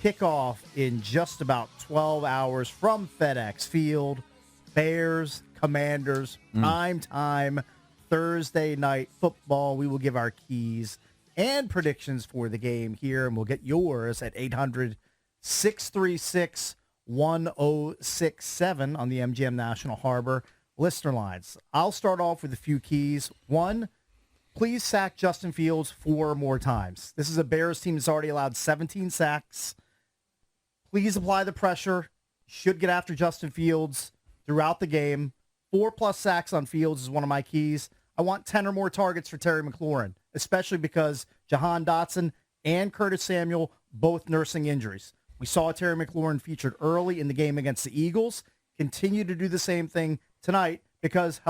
kickoff in just about 12 hours from FedEx Field. Bears, Commanders, prime time, Thursday night football. We will give our keys and predictions for the game here, and we'll get yours at 800-636-1067 on the MGM National Harbor listener lines. I'll start off with a few keys. One, please sack Justin Fields 4 more times. This is a Bears team that's already allowed 17 sacks. Please apply the pressure. Should get after Justin Fields throughout the game. 4+ sacks on Fields is one of my keys. I want 10 or more targets for Terry McLaurin, especially because Jahan Dotson and Curtis Samuel both nursing injuries. We saw Terry McLaurin featured early in the game against the Eagles. Continue to do the same thing tonight because,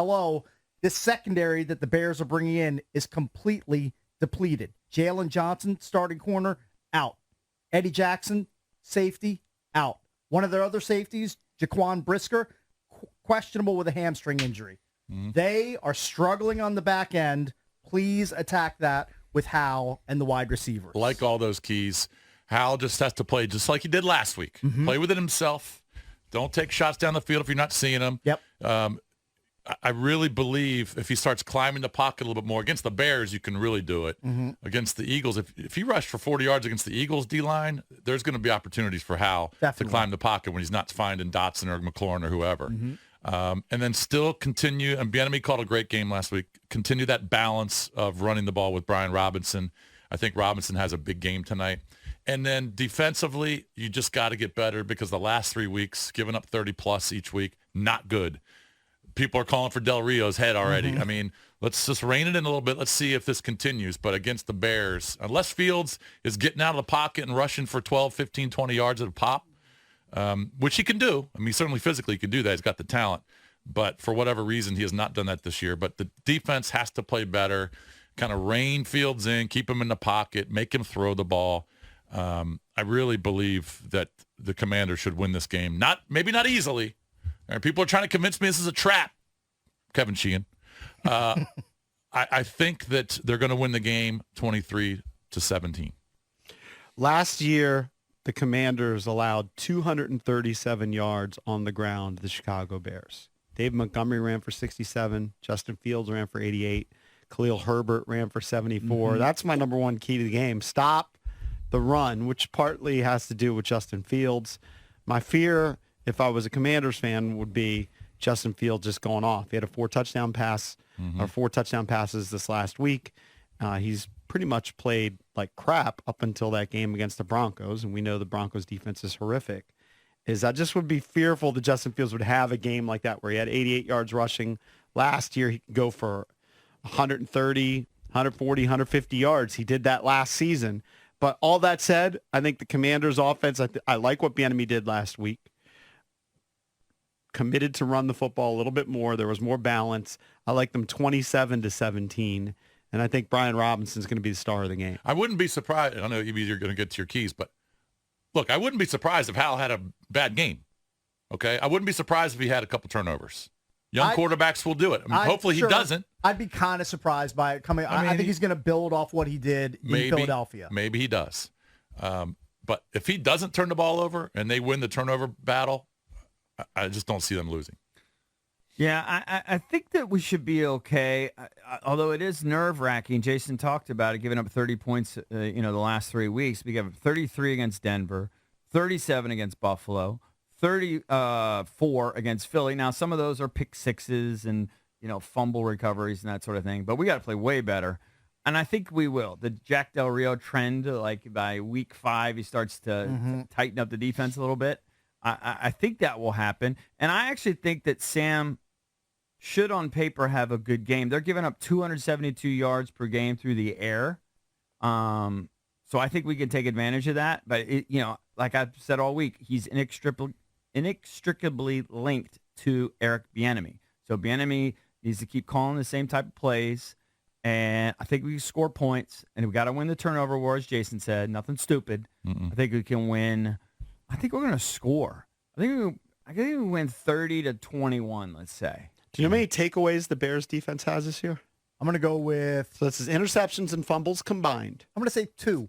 this secondary that the Bears are bringing in is completely depleted. Jalen Johnson, starting corner, out. Eddie Jackson, safety, out. One of their other safeties, Jaquan Brisker, questionable with a hamstring injury. They are struggling on the back end. Please attack that with Hal and the wide receivers. Like all those keys, Hal just has to play just like he did last week. Play with it himself. Don't take shots down the field if you're not seeing them. Yep. I really believe if he starts climbing the pocket a little bit more against the Bears, you can really do it. Against the Eagles, if he rushed for 40 yards against the Eagles D-line, there's going to be opportunities for Hal to climb the pocket when he's not finding Dotson or McLaurin or whoever. And then still continue, and Bieniemy called a great game last week, continue that balance of running the ball with Brian Robinson. I think Robinson has a big game tonight. And then defensively, you just got to get better because the last 3 weeks, giving up 30-plus each week, not good. People are calling for Del Rio's head already. I mean, let's just rein it in a little bit. Let's see if this continues. But against the Bears, unless Fields is getting out of the pocket and rushing for 12, 15, 20 yards at a pop, which he can do. I mean, certainly physically he can do that. He's got the talent. But for whatever reason, he has not done that this year. But the defense has to play better, kind of rein Fields in, keep him in the pocket, make him throw the ball. I really believe that the Commanders should win this game. Maybe not easily. People are trying to convince me this is a trap, Kevin Sheehan. I think that they're going to win the game 23-17. Last year, the Commanders allowed 237 yards on the ground to the Chicago Bears. Dave Montgomery ran for 67. Justin Fields ran for 88. Khalil Herbert ran for 74. That's my number one key to the game. Stop the run, which partly has to do with Justin Fields. My fear, if I was a Commanders fan, would be Justin Fields just going off. He had a 4 touchdown passes this last week. He's pretty much played like crap up until that game against the Broncos, and we know the Broncos defense is horrific. I just would be fearful that Justin Fields would have a game like that where he had 88 yards rushing. Last year, he could go for 130, 140, 150 yards. He did that last season. But all that said, I think the Commanders' offense, I like what Bieniemy did last week. Committed to run the football a little bit more. There was more balance. I like them 27-17. And I think Brian Robinson's going to be the star of the game. I wouldn't be surprised. I know you're going to get to your keys, but look, I wouldn't be surprised if Hal had a bad game. Okay? I wouldn't be surprised if he had a couple turnovers. Young quarterbacks will do it. I mean, hopefully he doesn't. I'd be kind of surprised by it coming. I think he's going to build off what he did in Philadelphia. Maybe he does. But if he doesn't turn the ball over and they win the turnover battle, I just don't see them losing. Yeah, I think that we should be okay, although it is nerve-wracking. Jason talked about it, giving up 30 points the last 3 weeks. We gave up 33 against Denver, 37 against Buffalo, 34 against Philly. Now, some of those are pick sixes and, fumble recoveries and that sort of thing. But we got to play way better. And I think we will. The Jack Del Rio trend, like by week 5, he starts to tighten up the defense a little bit. I think that will happen. And I actually think that Sam should on paper have a good game. They're giving up 272 yards per game through the air. So I think we can take advantage of that. But, like I've said all week, he's inextricably linked to Eric Bieniemy. So Bieniemy needs to keep calling the same type of plays. And I think we can score points. And we got to win the turnover war, as Jason said. Nothing stupid. I think we can win. I think we're going to score. I think we win 30-21, let's say. Do you know how many takeaways the Bears defense has this year? I'm going to go with... So this is interceptions and fumbles combined. I'm going to say 2.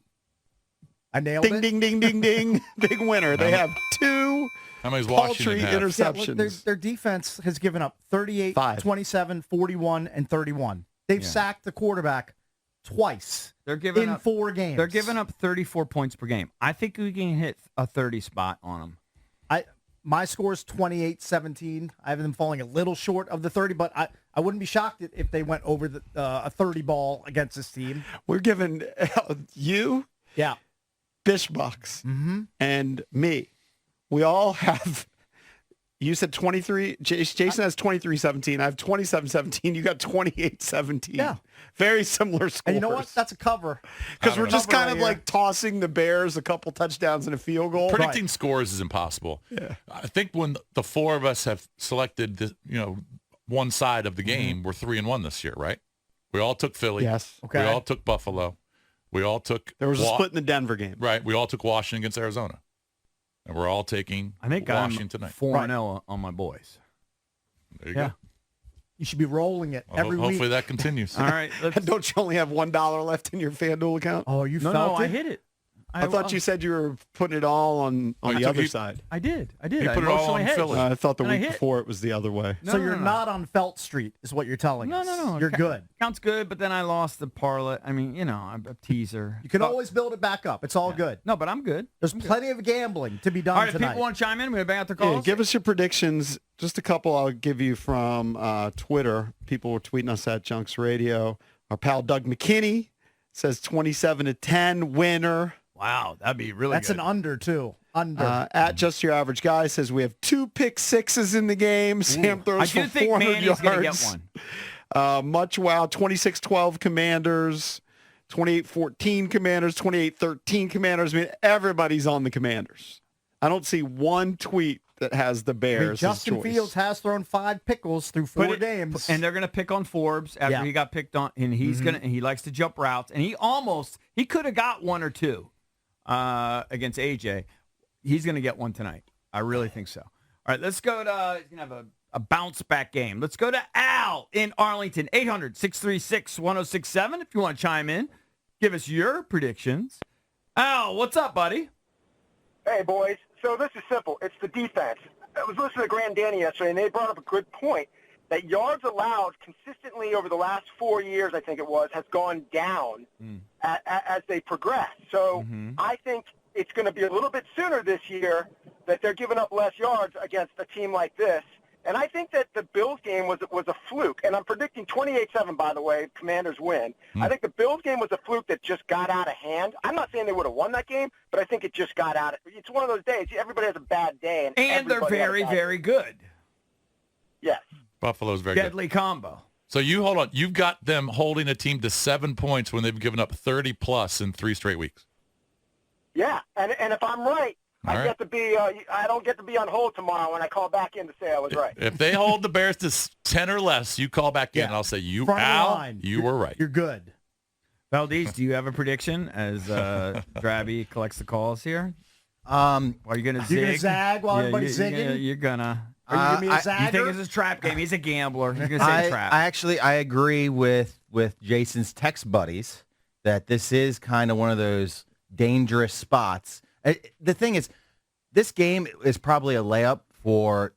I nailed Ding, it. ding, ding, ding, ding. Big winner. They have 2 How many's paltry Washington have? Yeah, look, interceptions. their defense has given up 38, 5. 27, 41, and 31. They've sacked the quarterback twice They're giving in up 4 games. They're giving up 34 points per game. I think we can hit a 30 spot on them. My score is 28-17. I have them falling a little short of the 30, but I wouldn't be shocked if they went over a 30 ball against this team. We're giving you, Yeah. Bishbucks, and me. We all have. You said 23. Jason has 23-17. I have 27-17. You got 28-17. Yeah. Very similar scores. And you know what? That's a cover. Because we're just Cover kind right of here. like tossing the Bears a couple touchdowns and a field goal. Predicting scores is impossible. Yeah. I think when the 4 of us have selected the, one side of the game, we're 3-1 this year, right? We all took Philly. Yes. Okay. We all took Buffalo. We all took There was a split in the Denver game. Right. We all took Washington against Arizona. And we're all taking I think Washington I'm tonight. 4-0 on my boys. There you Yeah. go. You should be rolling it Well, every hopefully week. that continues. All right. And don't you only have $1 left in your FanDuel account? Oh, you No, felt it? I hit it. I thought you said you were putting it all on Oh, the you- other you- side. I did. I He did. I put it all emotionally on hedged. Philly. I thought the And I week hit. before it was the other way. No, So no, you're no. not on Felt Street, is what you're telling us. No. You're good. Counts good, but then I lost the parlay. I mean, I'm a teaser. You can always build it back up. It's all good. No, but I'm good. There's plenty of gambling to be done All right, if tonight. people want to chime in, we're going to bang out their Yeah, calls. give us your predictions. Just a couple I'll give you from Twitter. People were tweeting us at Junks Radio. Our pal Doug McKinney says 27-10 winner. Wow, that'd be really That's good. an under, too. Under. At Just Your Average Guy says we have 2 pick sixes in the game. Sam I throws do for think 400 Manny's yards. going to get one. Much wow. 26-12 Commanders. 28-14 Commanders. 28-13 Commanders. I mean, everybody's on the Commanders. I don't see one tweet that has the I mean, Bears as Justin choice. Fields has thrown 5 pickles through 4 games. And they're going to pick on Forbes after Yeah. he got picked on, and he's he likes to jump routes, and he could have got 1 or 2 against AJ. He's going to get one tonight. I really think so. All right, let's go to he's going to have a bounce back game. Let's go to Al in Arlington, 800-636-1067. If you want to chime in, give us your predictions. Al, what's up, buddy? Hey, boys. So this is simple. It's the defense. I was listening to Grand Danny yesterday, and they brought up a good point that yards allowed consistently over the last 4 years, I think it was, has gone down as they progress. So I think it's going to be a little bit sooner this year that they're giving up less yards against a team like this. And I think that the Bills game was a fluke. And I'm predicting 28-7, by the way, Commanders win. I think the Bills game was a fluke that just got out of hand. I'm not saying they would have won that game, but I think it just got out of – it's one of those days. Everybody has a bad day. And And they're everybody has a very, bad very day. good. Yes. Buffalo's very good. Deadly combo. So you hold on. You've got them holding a team to 7 points when they've given up 30-plus in 3 straight weeks. Yeah. And if I'm right, All right. get to be I don't get to be on hold tomorrow when I call back in to say I was right. If they hold the Bears to 10 or less, you call back in, and I'll say, Front of the Al, line. you were right. You're good. Valdez, do you have a prediction as Drabby collects the calls here? Um, Are you going to zig? You're going to zag while everybody's you're zigging? You're going to. Are you going to be a I- zagger? You think it's a trap game? He's a gambler. You're going to say I trap. I agree with Jason's text buddies that this is kind of one of those dangerous spots. The thing is, this game is probably a layup for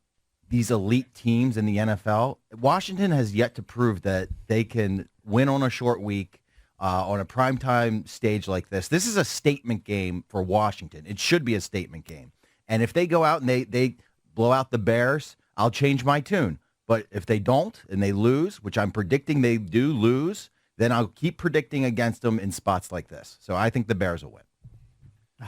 these elite teams in the NFL. Washington has yet to prove that they can win on a short week on a primetime stage like this. This is a statement game for Washington. It should be a statement game. And if they go out and they blow out the Bears, I'll change my tune. But if they don't and they lose, which I'm predicting they do lose, then I'll keep predicting against them in spots like this. So I think the Bears will win.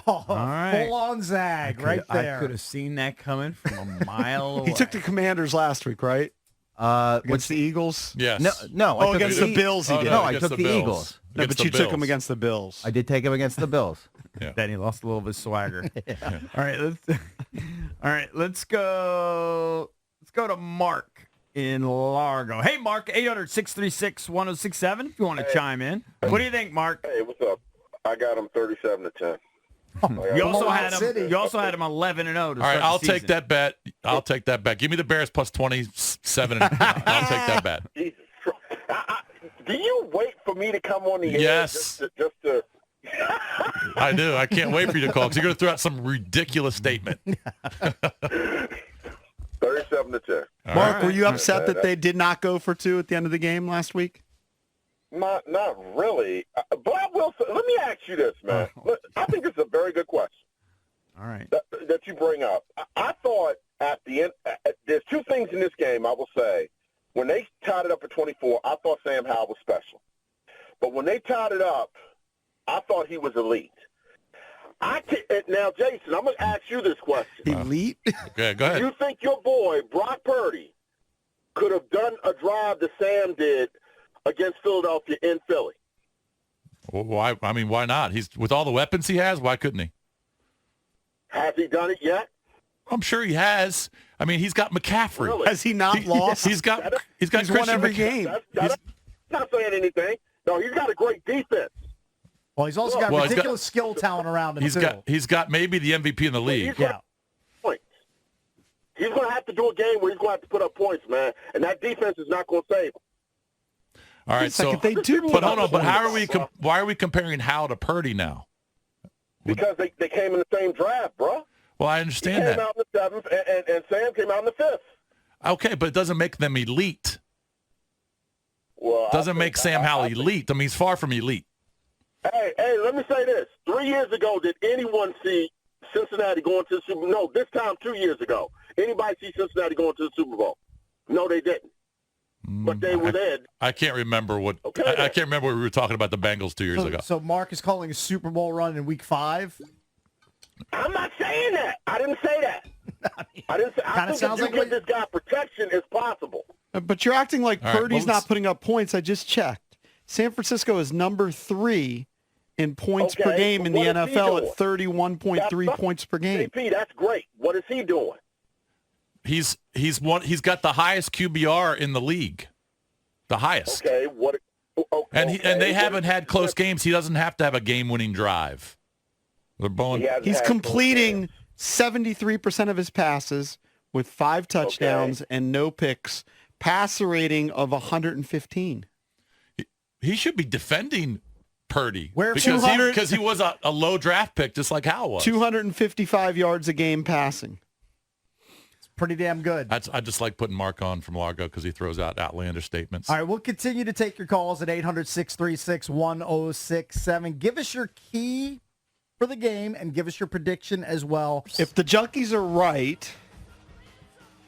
Oh, right. full-on zag right there. I could have seen that coming from a mile away. He took the Commanders last week, right? Against the Eagles? Yes. No. I Oh, took against the Bills he Oh, did. No, I against took the the Bills. Eagles. No, Against but you the took him Bills. against the Bills. I did take him against the Bills. Then he lost a little of his swagger. All right, let's go to Mark in Largo. Hey, Mark, 800-636-1067 if you want to chime in. What do you think, Mark? Hey, what's up? I got him 37-10. You also Blowout had him. City. You also had him 11-0. All right, I'll take that bet. I'll take that bet. Give me the Bears plus 27. I'll take that bet. Jesus Christ. Do you wait for me to come on the air Yes. just to I do. I can't wait for you to call because you're going to throw out some ridiculous statement. 37-10. Mark, were you upset that they did not go for 2 at the end of the game last week? Not really. But I will say, let me ask you this, man. Look, I think it's a very good question. All right. That you bring up. I thought at the end, there's 2 things in this game I will say. When they tied it up at 24, I thought Sam Howell was special. But when they tied it up, I thought he was elite. Now, Jason, I'm going to ask you this question. Elite? Okay, go ahead. You think your boy, Brock Purdy, could have done a drive that Sam did against Philadelphia in Philly? Well, why? I mean, why not? He's with all the weapons he has. Why couldn't he? Has he done it yet? I'm sure he has. I mean, he's got McCaffrey. Really? Has he not lost? He's got He's Christian won every game. That's not saying anything. No, he's got a great defense. Well, he's also got Well, he's ridiculous skill talent around him, He's got maybe the MVP in the league. Yeah. Points. He's going to have to do a game where he's going to have to put up points, man, and that defense is not going to save him. All right, so they do. but hold on. But how are we? Why are we comparing Howell to Purdy now? Because they came in the same draft, bro. Well, I He understand came that. out in the 7th, and Sam came out in the 5th. Okay, but it doesn't make them elite. Well, Doesn't make Sam Howell elite. I mean, he's far from elite. Hey, let me say this. 3 years ago, did anyone see Cincinnati going to the Super Bowl? No, this time 2 years ago. Anybody see Cincinnati going to the Super Bowl? No, they didn't. But they were there. I can't remember what. Okay. I can't remember what we were talking about the Bengals 2 years ago. So Mark is calling a Super Bowl run in Week 5. I'm not saying that. I didn't say that. I didn't say. I Kinda think sounds if like you what- give this guy protection, it's possible. But you're acting like All right, Purdy's well, not putting up points. I just checked. San Francisco is number 3 in points per Okay, game in but the what is he NFL doing? at 31.3 points per game. JP, that's great. What is he doing? He's got the highest QBR in the league, the highest. Okay, what? And okay, and they what- haven't had close games. He doesn't have to have a game-winning drive. They're blowing. He hasn't He's had completing 73% of his passes with 5 touchdowns and no picks, passer rating of 115. He should be defending Purdy Where because he was a low draft pick, just like Howell was. 255 yards a game passing. It's pretty damn good. I just like putting Mark on from Largo because he throws out outlandish statements. All right, we'll continue to take your calls at 800-636-1067. Give us your key for the game and give us your prediction as well. If the Junkies are right,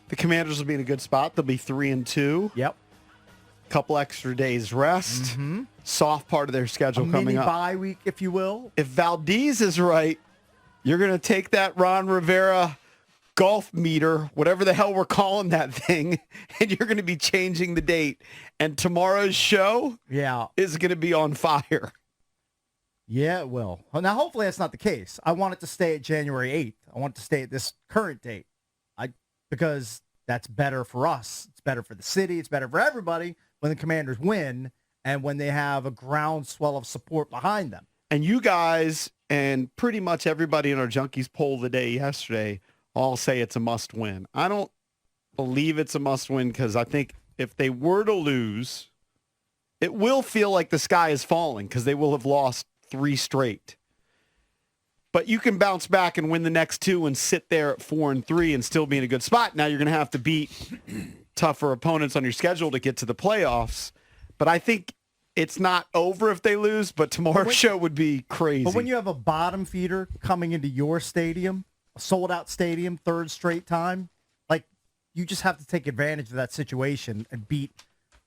the Commanders will be in a good spot. They'll be 3-2. Yep. Couple extra days rest. Soft part of their schedule A coming mini up. bye week, if you will. If Valdez is right, you're going to take that Ron Rivera golf meter, whatever the hell we're calling that thing, and you're going to be changing the date. And tomorrow's show Yeah. is going to be on fire. Yeah, it will. Well, now, hopefully that's not the case. I want it to stay at January 8th. I want it to stay at this current date because that's better for us. It's better for the city. It's better for everybody when the Commanders win and when they have a groundswell of support behind them. And you guys and pretty much everybody in our Junkies poll of the day yesterday all say it's a must win. I don't believe it's a must win because I think if they were to lose, it will feel like the sky is falling because they will have lost 3 straight. But you can bounce back and win the next 2 and sit there at 4-3 and still be in a good spot. Now you're going to have to beat tougher opponents on your schedule to get to the playoffs. But I think it's not over if they lose, but tomorrow's show would be crazy. But when you have a bottom feeder coming into your stadium, a sold-out stadium, 3rd straight time, like you just have to take advantage of that situation and beat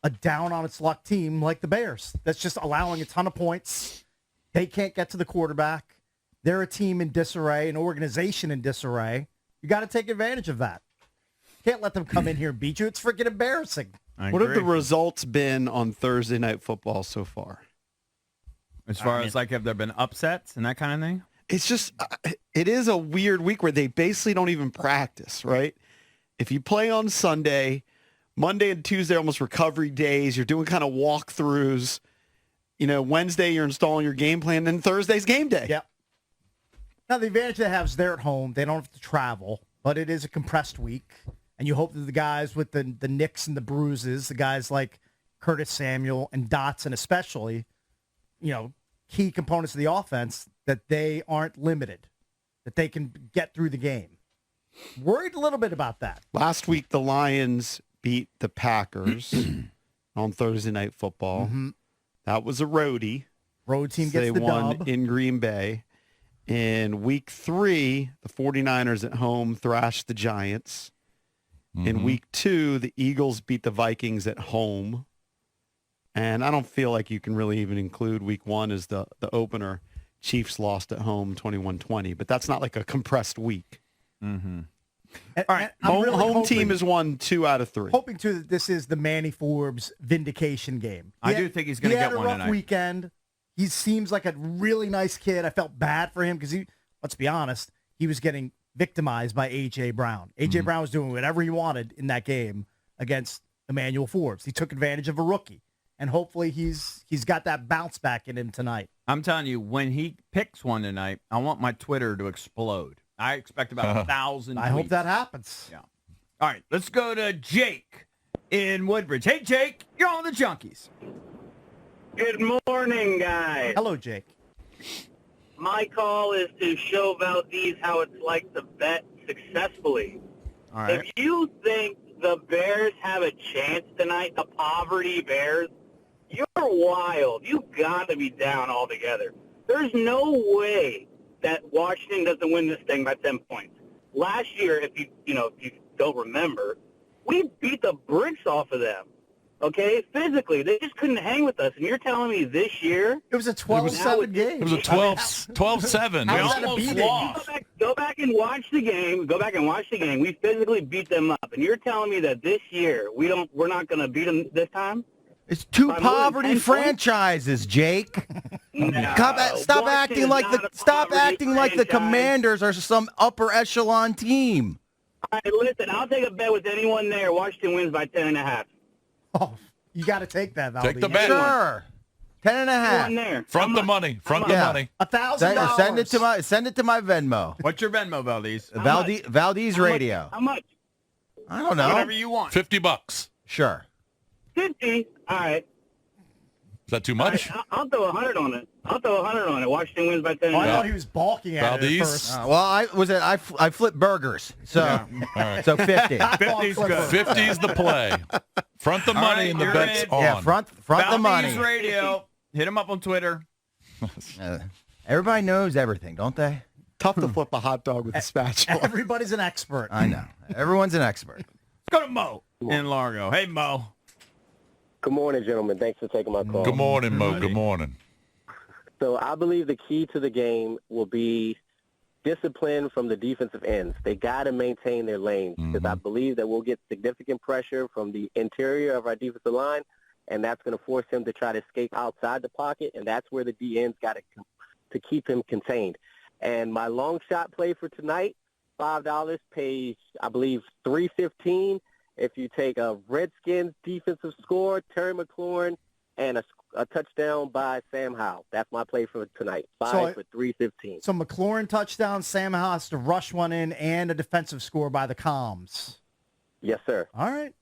a down-on-its-luck team like the Bears. That's just allowing a ton of points. They can't get to the quarterback. They're a team in disarray, an organization in disarray. You got to take advantage of that. Can't let them come in here and beat you. It's freaking embarrassing. What have the results been on Thursday Night Football so far? As far as like, have there been upsets and that kind of thing? It's just, it is a weird week where they basically don't even practice, right? If you play on Sunday, Monday and Tuesday are almost recovery days. You're doing kind of walkthroughs. You know, Wednesday you're installing your game plan, then Thursday's game day. Yep. Now, the advantage they have is they're at home. They don't have to travel, but it is a compressed week. And you hope that the guys with the nicks and the bruises, the guys like Curtis Samuel and Dotson especially, you know, key components of the offense, that they aren't limited, that they can get through the game. Worried a little bit about that. Last week, the Lions beat the Packers on Thursday Night Football. Mm-hmm. That was a roadie. Road team So gets the they won dub. in Green Bay. In week 3, the 49ers at home thrashed the Giants. In week 2, the Eagles beat the Vikings at home. And I don't feel like you can really even include week 1 as the opener. Chiefs lost at home 21-20, but that's not like a compressed week. And- All right, and I'm really home hoping- team has won 2 out of 3. Hoping, too, that this is the Manny Forbes vindication game. I do think he's gonna He had get a one rough tonight. weekend. He seems like a really nice kid. I felt bad for him because let's be honest, he was getting victimized by A.J. Brown. A.J. Brown was doing whatever he wanted in that game against Emmanuel Forbes. He took advantage of a rookie, and hopefully he's got that bounce back in him tonight. I'm telling you, when he picks one tonight, I want my Twitter to explode. I expect about 1,000 tweets. I hope that happens. Yeah. All right, let's go to Jake in Woodbridge. Hey, Jake, you're on the Junkies. Good morning, guys. Hello, Jake. My call is to show Valdez how it's like to bet successfully. All right. If you think the Bears have a chance tonight, the poverty Bears, you're wild. You got to be down altogether. There's no way that Washington doesn't win this thing by 10 points. Last year, if you don't remember, we beat the bricks off of them. Okay, physically, they just couldn't hang with us. And you're telling me this year? It was a 12-7 game. It was a 12-7. How We was that a almost beating? lost. Go back and watch the game. Go back and watch the game. We physically beat them up, and you're telling me that this year we're not going to beat them this time? It's 2 By more than poverty 10 points? franchises, Jake. No. Stop Washington acting is like not a stop poverty acting like the franchise. Commanders are some upper echelon team. All right, listen, I'll take a bet with anyone there. Washington wins by 10.5. Oh, you got to take that, Valdez. Take the bet. Sure. 10 and a half. Anyone there. Front the money. Front the Yeah. money. $1,000. Send it to my Venmo. What's your Venmo, Valdez? Valdez How much- Radio. How much? I don't know. Whatever you want. $50. Sure. 50. All right. Is that too All much? right, I'll throw 100 on it. Washington wins by 10. Oh, I thought he was balking at it at Valdez? first. Well, I flip burgers, so All right. so 50. 50's good. 50 is the play. Front the money right, and the you're bet's in. on. Yeah, front the Valdez money. Radio. Hit him up on Twitter. Everybody knows everything, don't they? Tough to flip a hot dog with a spatula. Everybody's an expert. I know. Everyone's an expert. Let's go to Mo in Largo. Hey, Mo. Good morning, gentlemen. Thanks for taking my call. Good morning, Mo. Good morning. So I believe the key to the game will be discipline from the defensive ends. They got to maintain their lanes because I believe that we'll get significant pressure from the interior of our defensive line, and that's going to force him to try to escape outside the pocket, and that's where the DNs got to keep him contained. And my long shot play for tonight, $5 pays, I believe, $3.15. If you take a Redskins defensive score, Terry McLaurin, and a touchdown by Sam Howell. That's my play for tonight. Five for $3.15. So McLaurin touchdown, Sam Howell has to rush one in, and a defensive score by the Comms. Yes, sir. All right.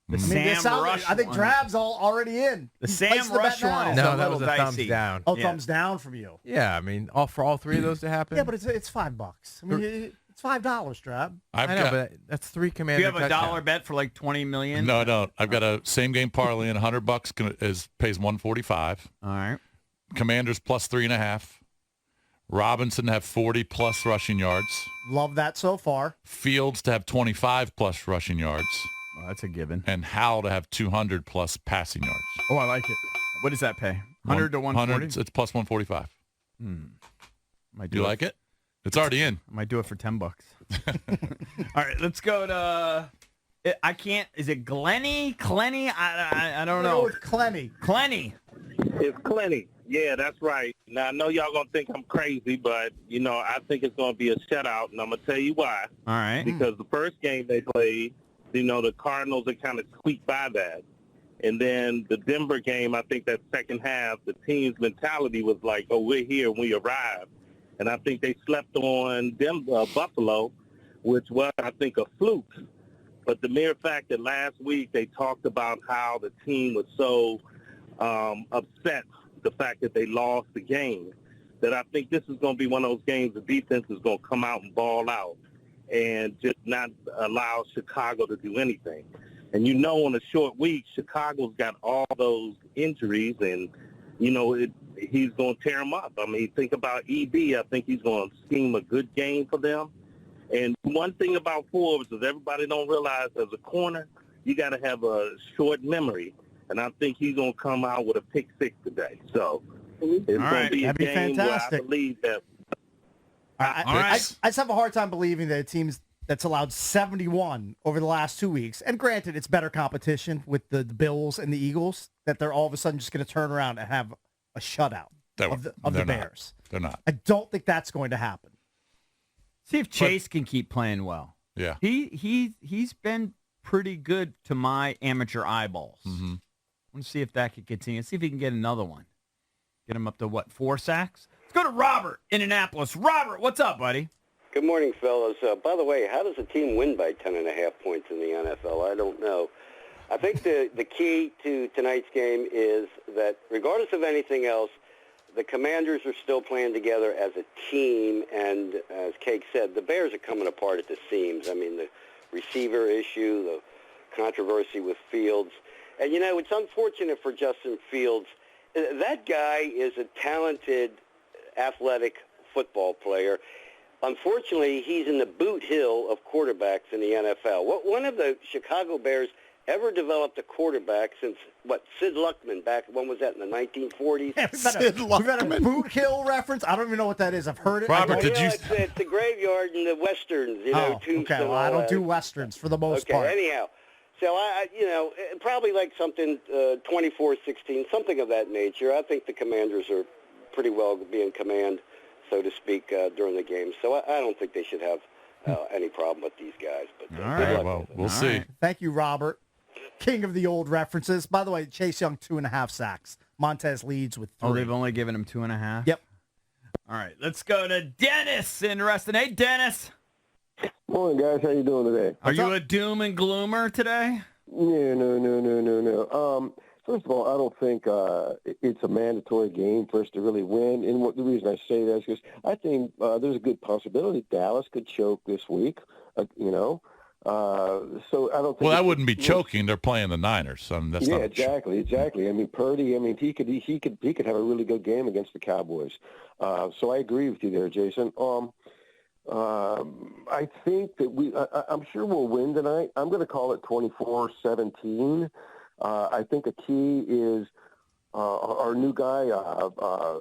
The This Sam sounds- Rush I think one. Drab's already in. The He Sam placed the bet Rush now. one is No, a that little was a thumbs dicey. down. Oh, Yeah. thumbs down from you. Yeah, I mean, for all 3 of those to happen. Yeah, but it's $5. I mean, it's $5, Drab. I know, but that's 3 Do Commander you have a touchdowns. dollar bet for like 20 million? No, I don't. I've got a same game parlay and $100 pays 145. All right. Commanders plus 3.5. Robinson to have 40 plus rushing yards. Love that so far. Fields to have 25 plus rushing yards. Well, that's a given. And Howell to have 200 plus passing yards. Oh, I like it. What does that pay? 100 to 140? It's plus 145. Might Do you like it? It's already in. I might do it for $10. All right, let's go to. I can't. Is it Glenny? Clenny? I don't Go know. with Clemmy. Clenny. It's Clenny. Yeah, that's right. Now, I know y'all going to think I'm crazy, but, I think it's going to be a shutout, and I'm going to tell you why. All right. Because the first game they played, the Cardinals had kind of squeaked by that. And then the Denver game, I think that second half, the team's mentality was like, oh, we're here and we arrived. And I think they slept on Buffalo, which was, I think, a fluke. But the mere fact that last week they talked about how the team was so upset the fact that they lost the game, that I think this is going to be one of those games the defense is going to come out and ball out and just not allow Chicago to do anything. And on a short week, Chicago's got all those injuries, and, he's going to tear them up. I mean, think about EB. I think he's going to scheme a good game for them. And one thing about Forbes is everybody don't realize as a corner, you got to have a short memory. And I think he's going to come out with a pick six today. So it's going to be a That'd be game fantastic. where I believe that. I just have a hard time believing that a team that's allowed 71 over the last 2 weeks, and granted, it's better competition with the Bills and the Eagles, that they're all of a sudden just going to turn around and have a shutout of the Bears. They're not. I don't think that's going to happen. See if Chase can keep playing well. Yeah. He's been pretty good to my amateur eyeballs. Mm-hmm. I want to see if that can continue. See if he can get another one. Get him up to, 4 sacks? Let's go to Robert in Annapolis. Robert, what's up, buddy? Good morning, fellas. By the way, how does a team win by 10.5 points in the NFL? I don't know. I think the key to tonight's game is that regardless of anything else, the Commanders are still playing together as a team, and as Cake said, the Bears are coming apart at the seams. I mean, the receiver issue, the controversy with Fields. And, it's unfortunate for Justin Fields. That guy is a talented, athletic football player. Unfortunately, he's in the boot hill of quarterbacks in the NFL. One of the Chicago Bears ever developed a quarterback since, Sid Luckman back, when was that, in the 1940s? We've had a boot hill reference. I don't even know what that is. I've heard it. Robert, It's the graveyard in the Westerns, Tombstone. Okay, well, I don't do Westerns for the most part. Anyhow. So, probably like something 24-16, something of that nature. I think the Commanders are pretty well be in command, so to speak, during the game. So I don't think they should have any problem with these guys. But all right, well, we'll see. Right. Thank you, Robert. King of the old references. By the way, Chase Young, 2.5 sacks. Montez leads with 3. Oh, they've only given him 2.5? Yep. All right, let's go to Dennis in Reston. Hey, Dennis. Morning, guys. How you doing today? Are you a doom and gloomer today? Yeah, no. First of all, I don't think it's a mandatory game for us to really win. And the reason I say that is because I think there's a good possibility Dallas could choke this week, So I don't think. Well, that wouldn't be choking. They're playing the Niners. So that's not exactly. I mean, Purdy. I mean, he could have a really good game against the Cowboys. So I agree with you there, Jason. I think that I'm sure we'll win tonight. I'm going to call it 24-17. I think a key is our new guy,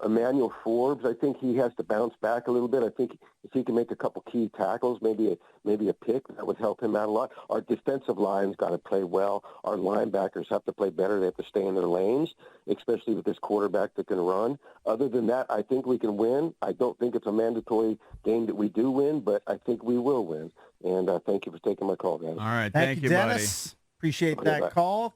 Emmanuel Forbes. I think he has to bounce back a little bit. I think if he can make a couple key tackles, maybe a pick, that would help him out a lot. Our defensive line's got to play well. Our linebackers have to play better. They have to stay in their lanes, especially with this quarterback that can run. Other than that, I think we can win. I don't think it's a mandatory game that we do win, but I think we will win. And thank you for taking my call, guys. All right. Thank you, buddy. Dennis. Appreciate that call.